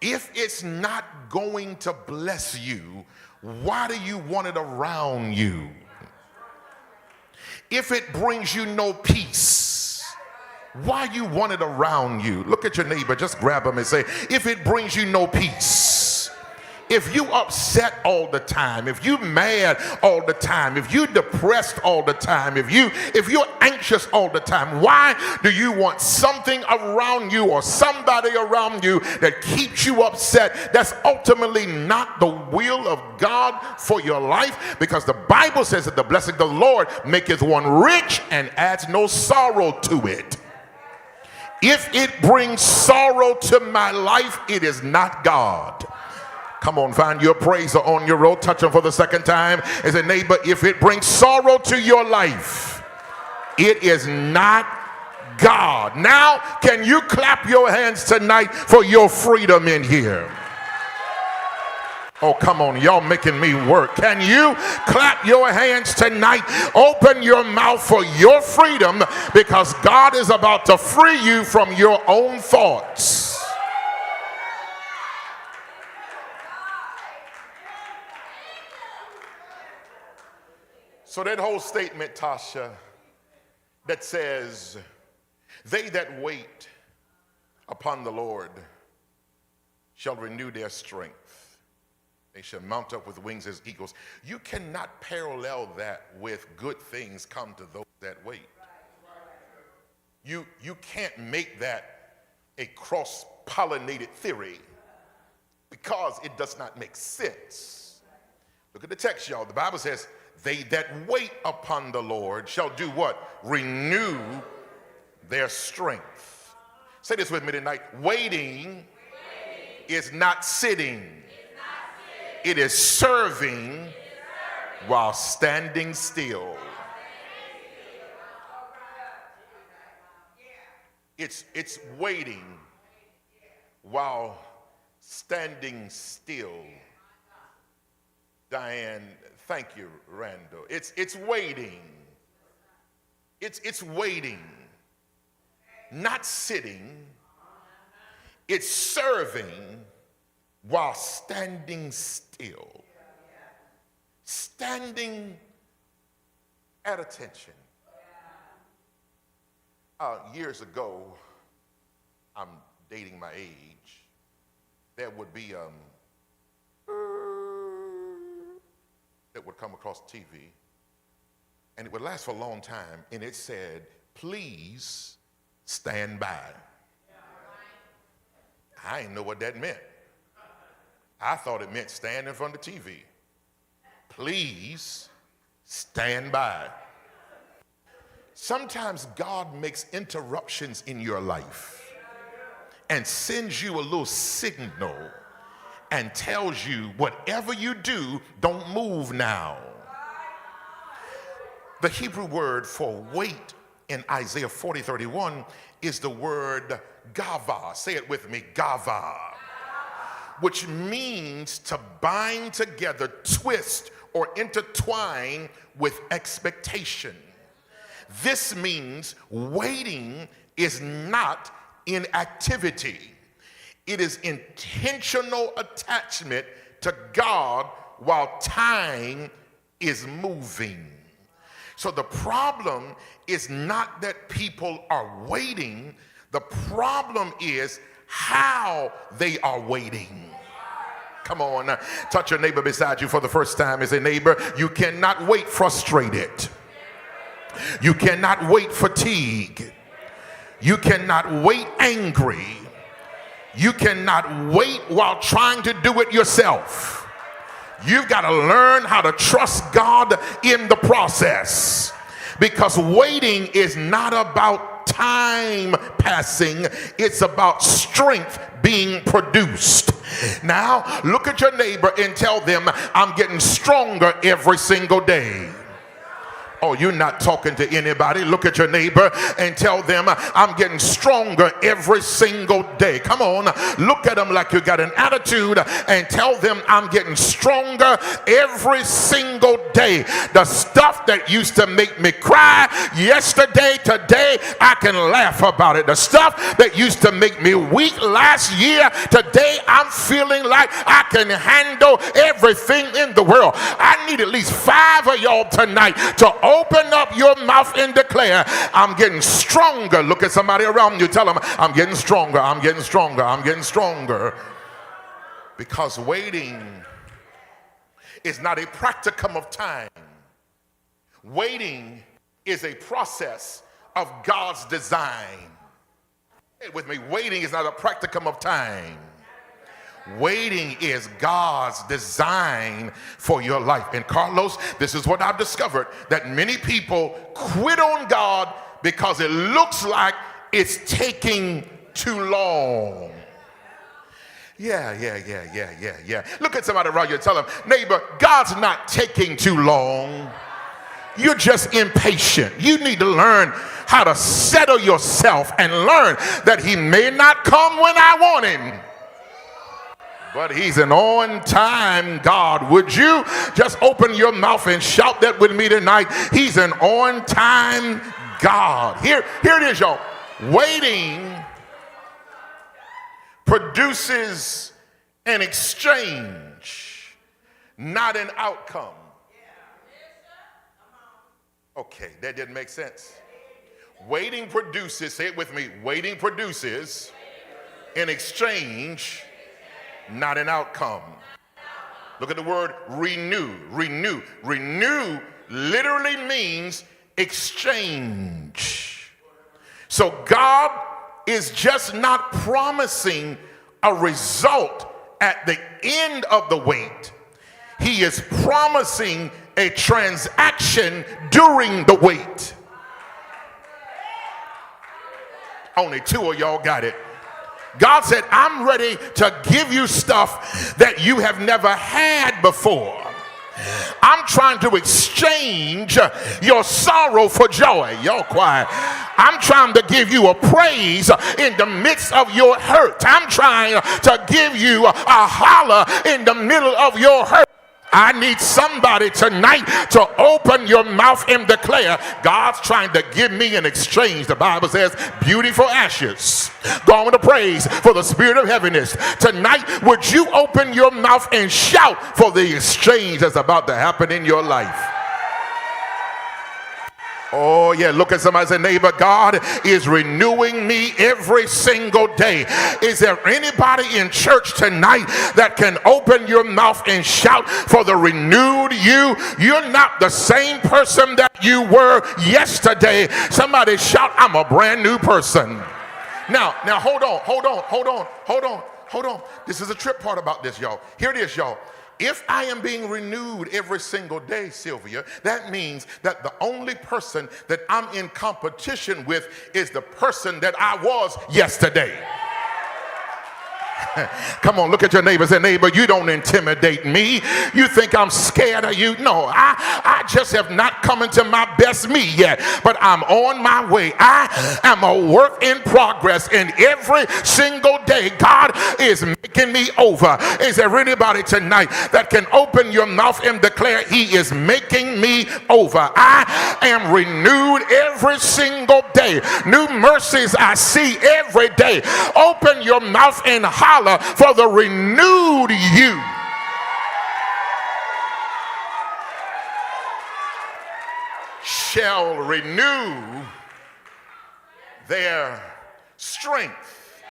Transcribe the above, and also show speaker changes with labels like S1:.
S1: If it's not going to bless you, why do you want it around you? If it brings you no peace, why you want it around you? Look at your neighbor, just grab him and say, if it brings you no peace, if you upset all the time, if you mad all the time, if you depressed all the time, if you're anxious all the time, why do you want something around you or somebody around you that keeps you upset? That's ultimately not the will of God for your life, because the Bible says that the blessing of the Lord maketh one rich and adds no sorrow to it. If it brings sorrow to my life, it is not God. Come on, find your praiser on your road, touch him for the second time as a neighbor. If it brings sorrow to your life, it is not God. Now, can you clap your hands tonight for your freedom in here? Oh, come on, y'all making me work. Can you clap your hands tonight? Open your mouth for your freedom, because God is about to free you from your own thoughts. So that whole statement, Tasha, that says, they that wait upon the Lord shall renew their strength. They shall mount up with wings as eagles. You cannot parallel that with good things come to those that wait. You can't make that a cross-pollinated theory, because it does not make sense. Look at the text, y'all. The Bible says, they that wait upon the Lord shall do what? Renew their strength. Say this with me tonight. Waiting is not sitting. It is serving while standing still. It's waiting while standing still. Diane, thank you, Randall. It's waiting. It's waiting, not sitting. It's serving while standing still. Standing at attention. Years ago, I'm dating my age, there would be that would come across TV, and it would last for a long time, and it said, please stand by. I didn't know what that meant. I thought it meant stand in front of the TV. Please stand by. Sometimes God makes interruptions in your life and sends you a little signal and tells you, whatever you do, don't move now. The Hebrew word for wait in Isaiah 40:31 is the word gava. Say it with me, gava, which means to bind together, twist, or intertwine with expectation. This means waiting is not inactivity. It is intentional attachment to God while time is moving. So the problem is not that people are waiting. The problem is how they are waiting. Come on, touch your neighbor beside you for the first time and say, neighbor, you cannot wait frustrated. You cannot wait fatigued. You cannot wait angry. You cannot wait while trying to do it yourself. You've got to learn how to trust God in the process, because waiting is not about time passing. It's about strength being produced. Now, look at your neighbor and tell them, I'm getting stronger every single day. Oh, you're not talking to anybody. Look at your neighbor and tell them, I'm getting stronger every single day. Come on, look at them like you got an attitude and tell them, I'm getting stronger every single day. The stuff that used to make me cry yesterday, today I can laugh about it. The stuff that used to make me weak last year, today I'm feeling like I can handle everything in the world. I need at least 5 of y'all tonight to open up your mouth and declare, I'm getting stronger. Look at somebody around you. Tell them, I'm getting stronger. I'm getting stronger. I'm getting stronger. Because waiting is not a practicum of time. Waiting is a process of God's design. Say it with me. Waiting is not a practicum of time. Waiting is God's design for your life. And Carlos, this is what I've discovered, that many people quit on God because it looks like it's taking too long. Yeah. Look at somebody around you and tell them, neighbor, God's not taking too long. You're just impatient. You need to learn how to settle yourself and learn that he may not come when I want him, but he's an on-time God. Would you just open your mouth and shout that with me tonight? He's an on-time God. Here it is, y'all. Waiting produces an exchange, not an outcome. Okay, that didn't make sense. Waiting produces, say it with me, waiting produces an exchange, not an outcome. Look at the word renew. Renew. Renew literally means exchange. So God is just not promising a result at the end of the wait. He is promising a transaction during the wait. Only 2 of y'all got it. God said, I'm ready to give you stuff that you have never had before. I'm trying to exchange your sorrow for joy. Y'all quiet. I'm trying to give you a praise in the midst of your hurt. I'm trying to give you a holler in the middle of your hurt. I need somebody tonight to open your mouth and declare, God's trying to give me an exchange. The Bible says, beautiful ashes, garment of praise for the spirit of heaviness. Tonight, would you open your mouth and shout for the exchange that's about to happen in your life? Oh yeah, look at somebody and say, neighbor, God is renewing me every single day. Is there anybody in church tonight that can open your mouth and shout for the renewed you? You're not the same person that you were yesterday. Somebody shout, I'm a brand new person. Now hold on. This is a trip part about this, y'all. Here it is, y'all. If I am being renewed every single day, Sylvia, that means that the only person that I'm in competition with is the person that I was yesterday. Come on, look at your neighbor and say, neighbor, you don't intimidate me. You think I'm scared of you? No, I just have not come into my best me yet, but I'm on my way. I am a work in progress, and every single day God is making me over. Is there anybody tonight that can open your mouth and declare, he is making me over? I am renewed every single day. New mercies I see every day. Open your mouth and holler for the renewed you. Shall renew their strength.